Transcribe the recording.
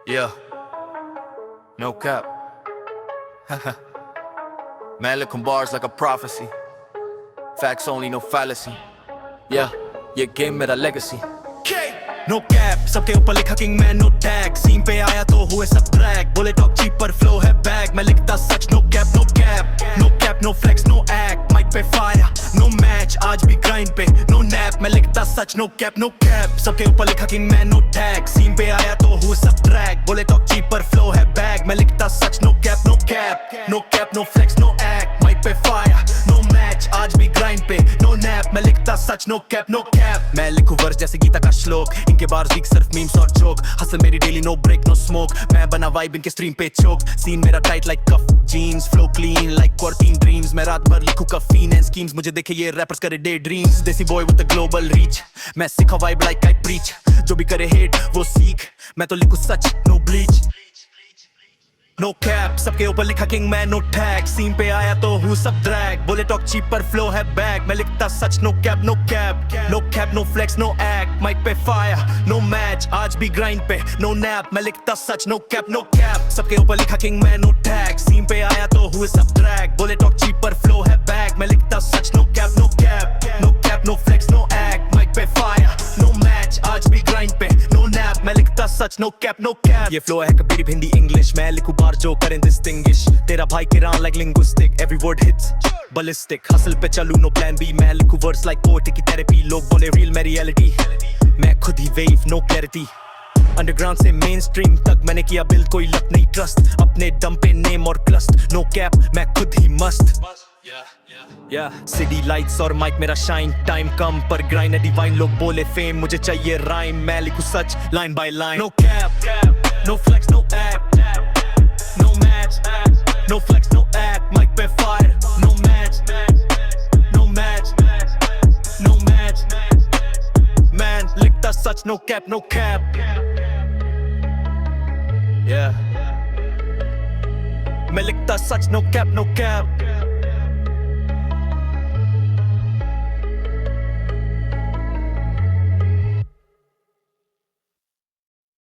Yeah, no cap. Man, looking bars like a prophecy. Facts only, no fallacy. Yeah, ये game मेरा legacy. No cap सबके ऊपर लिखा king man no tag scene पे आया तो हुए सब ड्रैग बोले टॉक चीप पर फ्लो है बैग मैं लिखता सच no cap no cap no cap no flex no act mic पे फायर नो मैच आज भी ग्राइंड पे नो नैप मैं लिखता सच नो कैप सबके ऊपर लिखा king man no tag scene पे आया तो हुए सब ड्रैग बोले टॉक चीप पर फ्लो है बैग मैं लिखता सच no cap no flex no act mic पे फायर नो मैच आज भी ग्राइंड पे नो नैप मैं लिखता सच नो कैप मैं लिखूं वर्स जैसे गीता का श्लोक इनके बार वीक सिर्फ मीम्स और जोक हसल मेरी daily no break no smoke मैं बना वाइब इनके स्ट्रीम पे चोक सीन मेरा tight like cuff jeans flow clean like quarantine dreams मैं रात भर लिखूं कफीन एंड स्कीम्स मुझे देखे ये रैपर्स करे डे ड्रीम्स देसी boy with the global reach मैं सिखा वाइब लाइक आई प्रीच जो भी करे हेट वो सीख मैं तो लिखूं सच नो ब्लीच नो कैप सबके ऊपर लिखा king man no tag scene पे आया तो हूँ सब ड्रैग बोले टॉक चीप पर फ्लो है बैग मैं लिखता सच no cap no flex no act mic पे फायर नो मैच आज भी ग्राइंड पे नो नैप मैं लिखता सच नो कैप सबके ऊपर लिखा king man no tag scene पे आया तो हुए सब ड्रैग बोले टॉक चीप पर फ्लो है बैग मैं लिखता सच no cap no flex no act mic पे फायर नो मैच आज भी ग्राइंड पे नो नैप मैं लिखता सच नो कैप ये फ्लो है कबीर हिंदी इंग्लिश मैं लिखूं बार जो करें डिस्टिंग्विश तेरा भाई किरान like linguistic every word hits ballistic hustle पे चलूं नो प्लान बी मैं लिखूं वर्ड्स लाइक पोएटिक की थेरेपी लोग बोले रियल में रियलिटी मैं खुद ही वेव नो क्लैरिटी अंडरग्राउंड से मेन स्ट्रीम तक मैंने किया बिल्ड कोई लक नहीं ट्रस्ट अपने दम पे नेम और क्लस्ट नो कैप मैं खुद ही मस्त सिटी लाइट्स और माइक मेरा शाइन टाइम कम पर ग्राइंड है डिवाइन लोग बोले फेम मुझे चाहिए राइम मैं लिखूं सच line by line no cap no flex no act no match no flex no act mic पे फायर नो मैच मैन लिखता सच नो कैप मैं लिखता सच नो कैप